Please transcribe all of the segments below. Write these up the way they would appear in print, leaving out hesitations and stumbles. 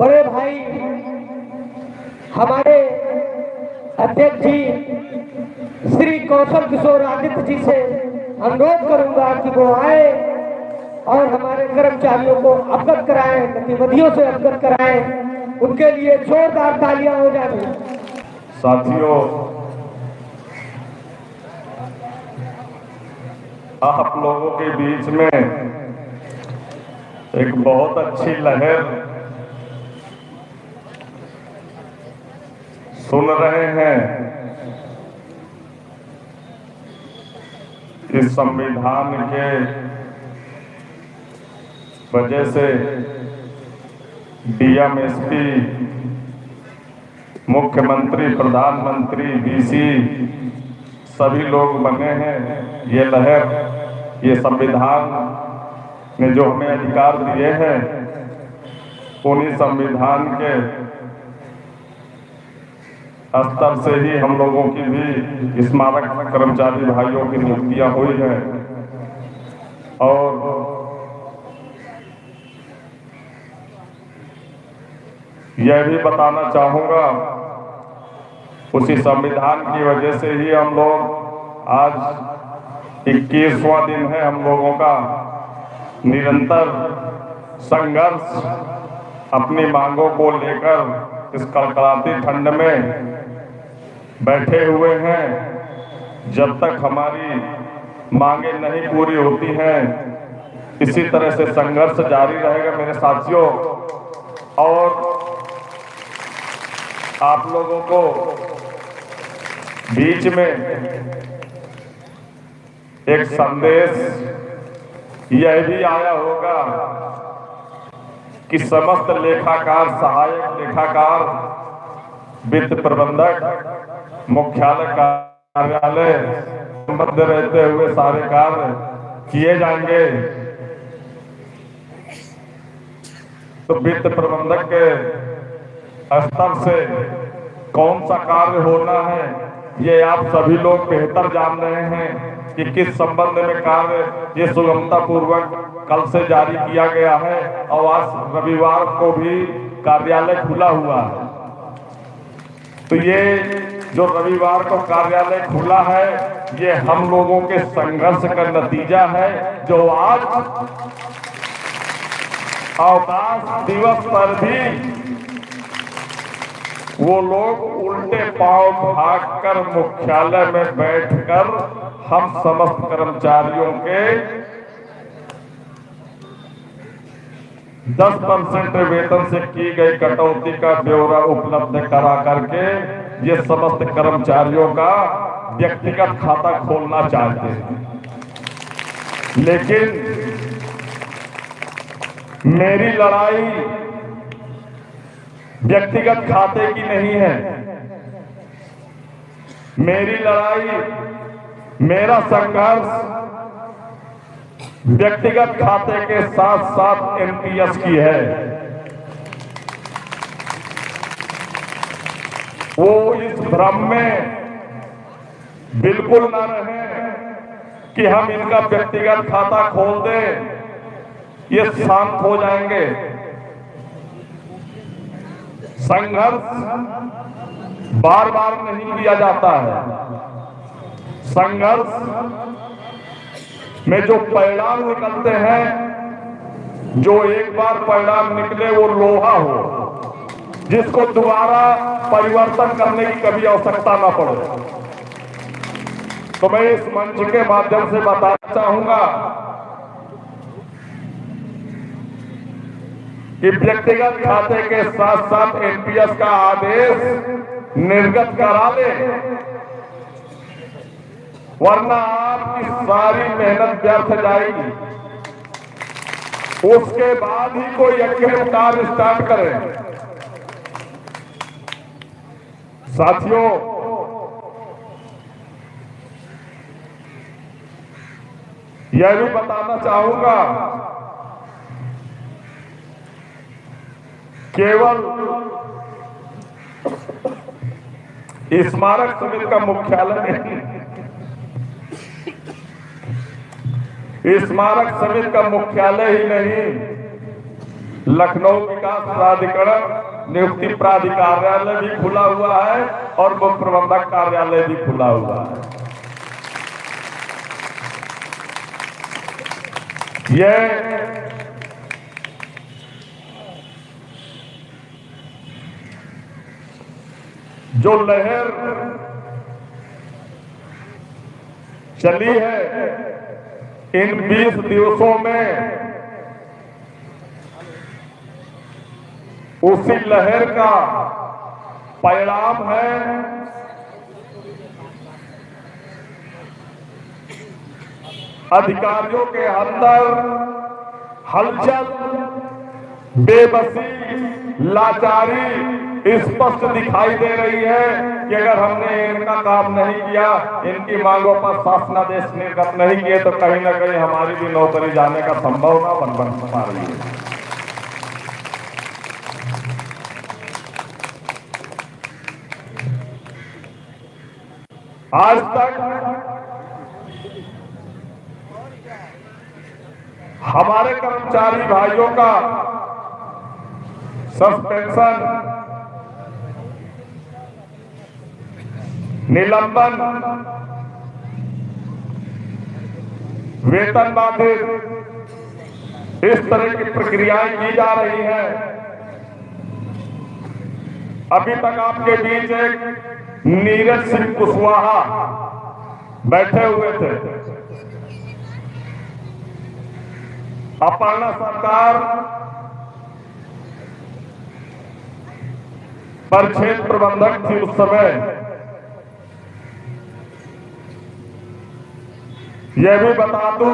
बड़े भाई हमारे अध्यक्ष जी श्री कौशल किशोर आदित्य जी से अनुरोध करूंगा कि वो आए और हमारे कर्मचारियों को अवगत कराएं, गतिविधियों से अवगत कराएं। उनके लिए जोरदार तालियां हो जाए। साथियों, आप लोगों के बीच में एक बहुत अच्छी लहर सुन रहे हैं। इस संविधान के वजह से डीएम-एसपी, मुख्यमंत्री, प्रधानमंत्री, डीसी सभी लोग बने हैं। ये लहर, ये संविधान ने जो हमें अधिकार दिए हैं, उन्हीं संविधान के स्तर से ही हम लोगों की भी स्मारक कर्मचारी भाइयों की नियुक्तियां हुई हैं। और यह भी बताना चाहूंगा, उसी संविधान की वजह से ही हम लोग आज 21वां दिन है हम लोगों का निरंतर संघर्ष अपनी मांगों को लेकर इस कड़कड़ाती ठंड में बैठे हुए हैं। जब तक हमारी मांगे नहीं पूरी होती हैं, इसी तरह से संघर्ष जारी रहेगा मेरे साथियों। और आप लोगों को बीच में एक संदेश यह भी आया होगा कि समस्त लेखाकार, सहायक लेखाकार, वित्त प्रबंधक, मुख्यालय कार्यालय संबद्ध रहते हुए सारे कार्य किए जाएंगे। तो वित्त प्रबंधक के स्तर से कौन सा कार्य होना है, ये आप सभी लोग बेहतर जान रहे हैं कि किस संबंध में कार्य ये सुगमता पूर्वक कल से जारी किया गया है। और आज रविवार को भी कार्यालय खुला हुआ है। तो ये जो रविवार को कार्यालय खुला है, ये हम लोगों के संघर्ष का नतीजा है। जो आज अवकाश दिवस पर भी वो लोग उल्टे पांव भागकर मुख्यालय में बैठकर हम समस्त कर्मचारियों के 10% वेतन से की गई कटौती का ब्यौरा उपलब्ध करा करके ये समस्त कर्मचारियों का व्यक्तिगत खाता खोलना चाहते हैं। लेकिन मेरी लड़ाई व्यक्तिगत खाते की नहीं है। मेरी लड़ाई, मेरा संघर्ष व्यक्तिगत खाते के साथ साथ एनपीएस की है। वो इस भ्रम में बिल्कुल ना रहे कि हम इनका व्यक्तिगत खाता खोल दें, ये शांत हो जाएंगे। संघर्ष बार बार नहीं किया जाता है। संघर्ष में जो परिणाम निकलते हैं, जो एक बार परिणाम निकले वो लोहा हो, जिसको दोबारा परिवर्तन करने की कभी आवश्यकता ना पड़े। तो मैं इस मंच के माध्यम से बताना चाहूंगा कि व्यक्तिगत खाते के साथ साथ एनपीएस का आदेश निर्गत करा ले, वरना आपकी सारी मेहनत व्यर्थ जाएगी। उसके बाद ही कोई अग्रिम कार्य स्टार्ट करे। साथियों, यह भी बताना चाहूंगा, केवल स्मारक समिति का मुख्यालय नहीं, स्मारक समिति का मुख्यालय ही नहीं, लखनऊ विकास प्राधिकरण नियुक्ति प्राधिकार्यालय भी खुला हुआ है और मुख्य प्रबंधक कार्यालय भी खुला हुआ है। यह जो लहर चली है इन 20 दिवसों में, उसी लहर का परिणाम है अधिकारियों के अंदर हलचल, बेबसी, लाचारी स्पष्ट दिखाई दे रही है कि अगर हमने इनका काम नहीं किया, इनकी मांगों पर शासनादेश निर्गत नहीं किए तो कहीं ना कहीं हमारी भी नौकरी जाने का संभावना बन पा रही है। आज तक हमारे कर्मचारी भाइयों का सस्पेंशन, निलंबन, वेतन बाधित, इस तरह की प्रक्रियाएं की जा रही हैं। अभी तक आपके बीच एक नीरज सिंह कुशवाहा बैठे हुए थे। अपर्णा सरकार परिक्षेत्र प्रबंधक थी उस समय। यह भी बता दूं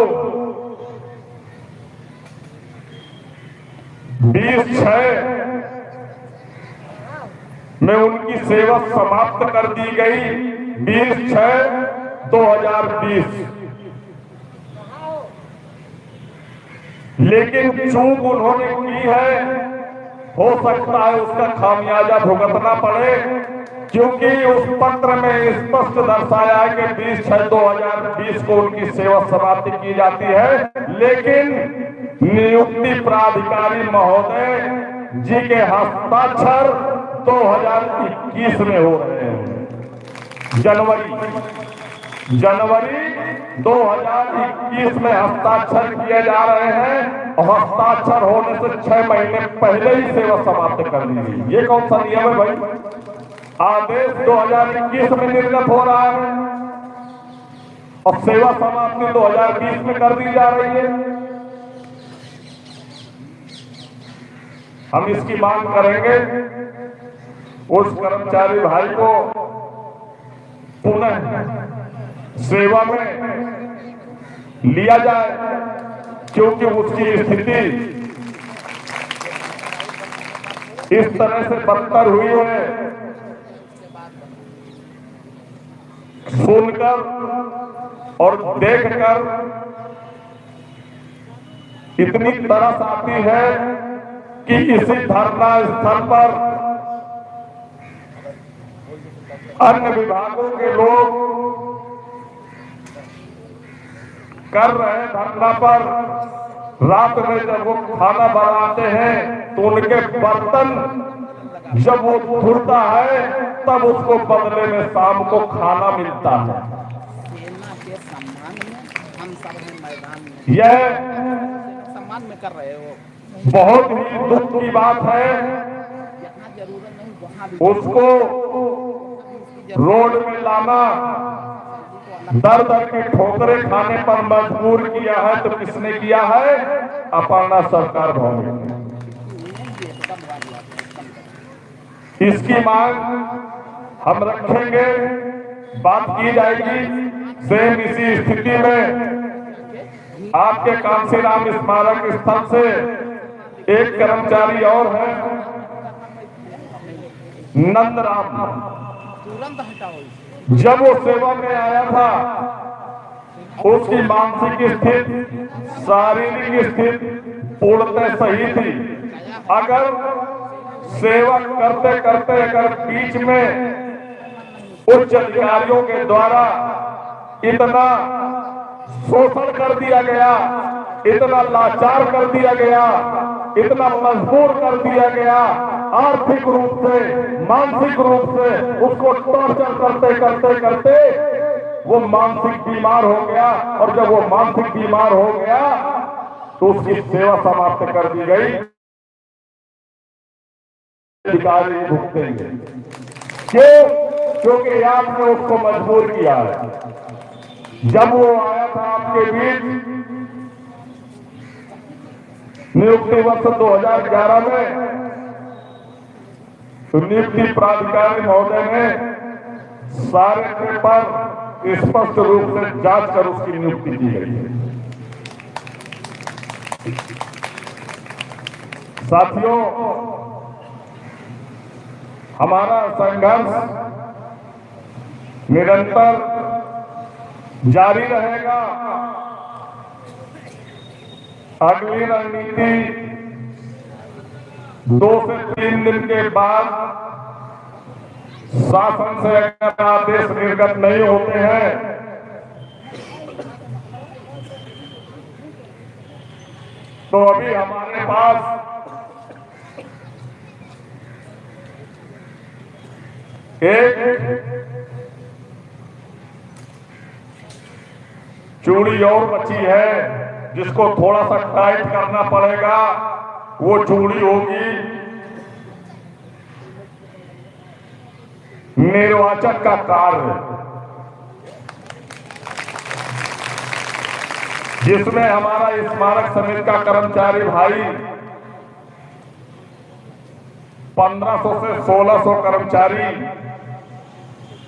20/6 में उनकी सेवा समाप्त कर दी गई। 20/6/2020। लेकिन चूक उन्होंने की है, हो सकता है उसका खामियाजा भुगतना पड़े, क्योंकि उस पत्र में स्पष्ट दर्शाया है कि 20/6/2020 को उनकी सेवा समाप्ति की जाती है, लेकिन नियुक्ति प्राधिकारी महोदय जी के हस्ताक्षर 2021 में हो रहे हैं। जनवरी 2021 में हस्ताक्षर किए जा रहे हैं और हस्ताक्षर होने से 6 महीने पहले ही सेवा समाप्त कर दी गई। ये कौन सा नियम है भाई? आदेश 2021 में निर्गत हो रहा है और सेवा समाप्ति 2020 में कर दी जा रही है। हम इसकी मांग करेंगे उस कर्मचारी भाई को पुनः सेवा में लिया जाए, क्योंकि उसकी स्थिति इस तरह से बदतर हुई है। सुनकर और देखकर इतनी तरस आती है कि इसी धरना स्थल पर अन्य विभागों के लोग कर रहे धरना पर रात में जब वो खाना बनाते हैं तो उनके बर्तन जब वो धुलता है तब उसको बदले में शाम को खाना मिलता है। सेना के सम्मान में हम सब हैं मैदान में, यह सम्मान में कर रहे हो। बहुत ही दुख की बात है। यहाँ जरूरत नहीं, वहाँ भी उसको रोड में लाना, दर दर के ठोकरे खाने पर मजबूर किया है तो किसने किया है? अपर्णा सरकार भवन। इसकी मांग हम रखेंगे, बात की जाएगी। सेम इसी स्थिति में आपके कांसीराम स्मारक स्थल से एक कर्मचारी और है, नंदराम। तुरंत हटाओ। जब वो सेवा में आया था उसकी मानसिक स्थिति, शारीरिक स्थिति पूर्णतः सही थी। अगर सेवा करते करते अगर बीच में उच्च अधिकारियों के द्वारा इतना शोषण कर दिया गया, इतना लाचार कर दिया गया इतना मजबूर कर दिया गया, आर्थिक रूप से, मानसिक रूप से उसको टॉर्चर करते करते करते वो मानसिक बीमार हो गया। और जब वो मानसिक बीमार हो गया तो उसकी सेवा समाप्त कर दी गई। अधिकारी भुगतेंगे क्यों? क्योंकि आपने उसको मजबूर किया है। जब वो आया था आपके बीच नियुक्ति वर्ष 2011 में, तो नियुक्ति प्राधिकारी महोदय ने सारे पेपर स्पष्ट रूप से जांच कर उसकी नियुक्ति की गई है। साथियों, हमारा संघर्ष निरंतर जारी रहेगा। अगली रणनीति 2 से 3 दिन के बाद शासन से अगर आदेश निर्गत नहीं होते हैं तो अभी हमारे पास एक चूड़ी और बची है जिसको थोड़ा सा टाइट करना पड़ेगा। वो चूड़ी होगी निर्वाचन का कार्य, जिसमें हमारा स्मारक समिति का कर्मचारी भाई 1500 से 1600 कर्मचारी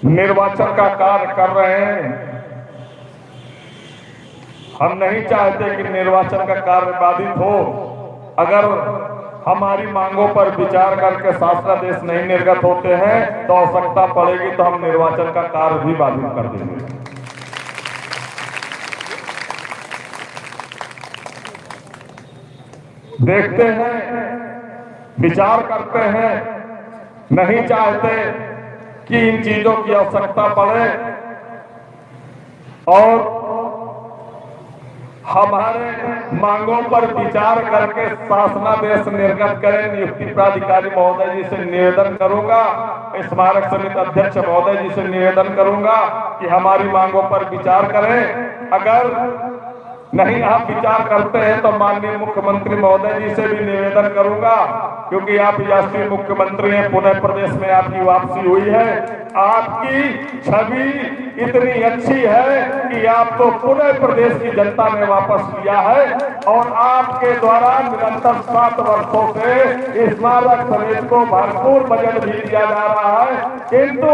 निर्वाचन का कार्य कर रहे हैं। हम नहीं चाहते कि निर्वाचन का कार्य बाधित हो। अगर हमारी मांगों पर विचार करके शासनादेश नहीं निर्गत होते हैं तो आवश्यकता पड़ेगी तो हम निर्वाचन का कार्य भी बाधित कर देंगे। देखते हैं, विचार करते हैं, नहीं चाहते कि इन चीजों की आवश्यकता पड़े और हमारे मांगों पर विचार करके शासनादेश निर्गत करें। नियुक्ति प्राधिकारी महोदय जी से निवेदन करूंगा, स्मारक समिति अध्यक्ष महोदय जी से निवेदन करूंगा कि हमारी मांगों पर विचार करें। अगर नहीं आप विचार करते हैं तो माननीय मुख्यमंत्री महोदय जी से भी निवेदन करूंगा, क्योंकि आप यशस्वी मुख्यमंत्री हैं, पुणे प्रदेश में आपकी वापसी हुई है। आपकी छवि इतनी अच्छी है कि आपको पुणे प्रदेश की जनता ने वापस लिया है और आपके द्वारा निरंतर 7 वर्षों से स्मारक समिति को भरपूर बजट भी दिया जा रहा है, किंतु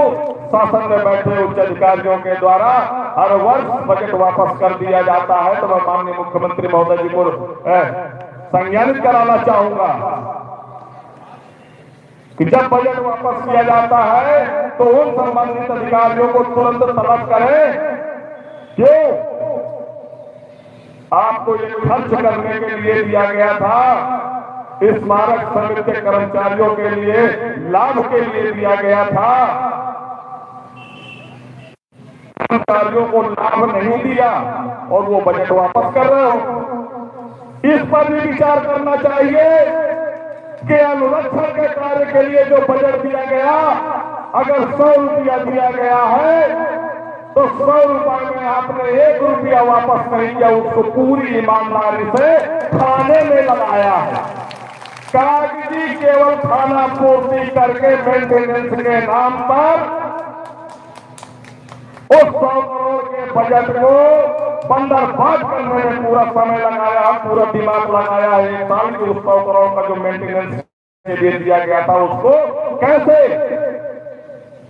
शासन में बैठे उच्च अधिकारियों के द्वारा हर वर्ष बजट वापस कर दिया जाता है। तो मैं माननीय मुख्यमंत्री महोदय जी को संज्ञानित कराना चाहूंगा कि जब बजट वापस किया जाता है तो उन संबंधित अधिकारियों को तुरंत तलब करें। क्यों? आपको ये खर्च करने के लिए दिया गया था, स्मारक समिति के कर्मचारियों के लिए लाभ के लिए दिया गया था, कर्मचारियों को लाभ नहीं दिया और वो बजट वापस कर रहे हो। इस पर भी विचार करना चाहिए कि अनुरक्षण के कार्य के लिए जो बजट दिया गया, अगर 100 रुपया दिया गया है तो 100 रुपए में आपने 1 रुपया वापस नहीं किया, उसको पूरी ईमानदारी से खाने में लगाया है। कागजी केवल खाना पूर्ति करके मेंटेनेंस के नाम पर उस 100 करोड़ के बजट को बंदरबाद करने में पूरा समय लगाया, पूरा दिमाग लगाया है। 1 साल की उस 100 करोड़ का जो मेंटेनेंस के लिए दिया गया था उसको कैसे,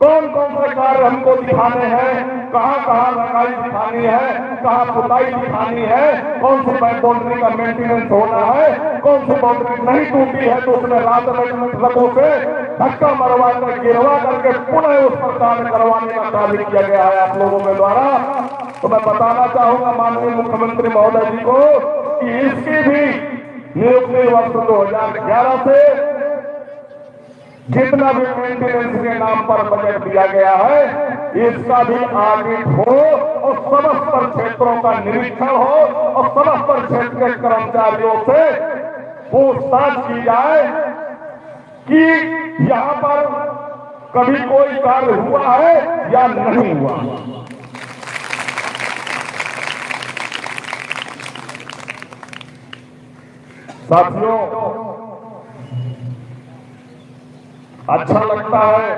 कौन कौन से कार्य हमको दिखाने हैं, कहां कहां रंगाई दिखानी है, कहां पुताई दिखानी है, कौन सी बाउंड्री का मेंटेनेंस होना है, कौन सी बाउंड्री नहीं टूटी है तो उसमें रात में ट्रकों से धक्का मरवा कर गिरवा करके पुनः उस पर कार्य करवाने का कार्य किया गया है आप लोगों के द्वारा। तो मैं बताना चाहूंगा माननीय मुख्यमंत्री महोदय जी को कि इसकी भी नियुक्ति वर्ष 2011 से जितना भी मेंटेनेंस के नाम पर बजट दिया गया है, इसका भी ऑडिट हो और समस्त क्षेत्रों का निरीक्षण हो और समस्त क्षेत्र के कर्मचारियों से पूछताछ की जाए कि यहाँ पर कभी कोई कार्य हुआ है या नहीं हुआ। साथियों, अच्छा लगता है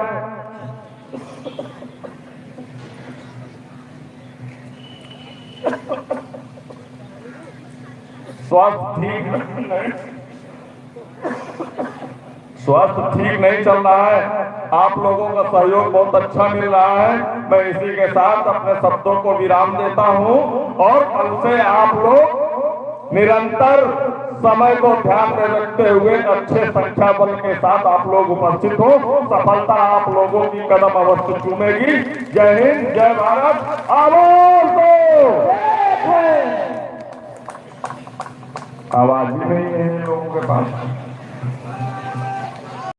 स्वास्थ्य ठीक नहीं चल रहा है। आप लोगों का सहयोग बहुत अच्छा मिल रहा है। मैं इसी के साथ अपने शब्दों को विराम देता हूं और कल से आप लोग निरंतर समय को ध्यान में रखते हुए अच्छे संख्या बल के साथ आप लोग उपस्थित हो। सफलता आप लोगों की कदम अवश्य चूमेगी। जय हिंद, जय भारत। आवाज दो। आवाज ही नहीं है लोगों के पास।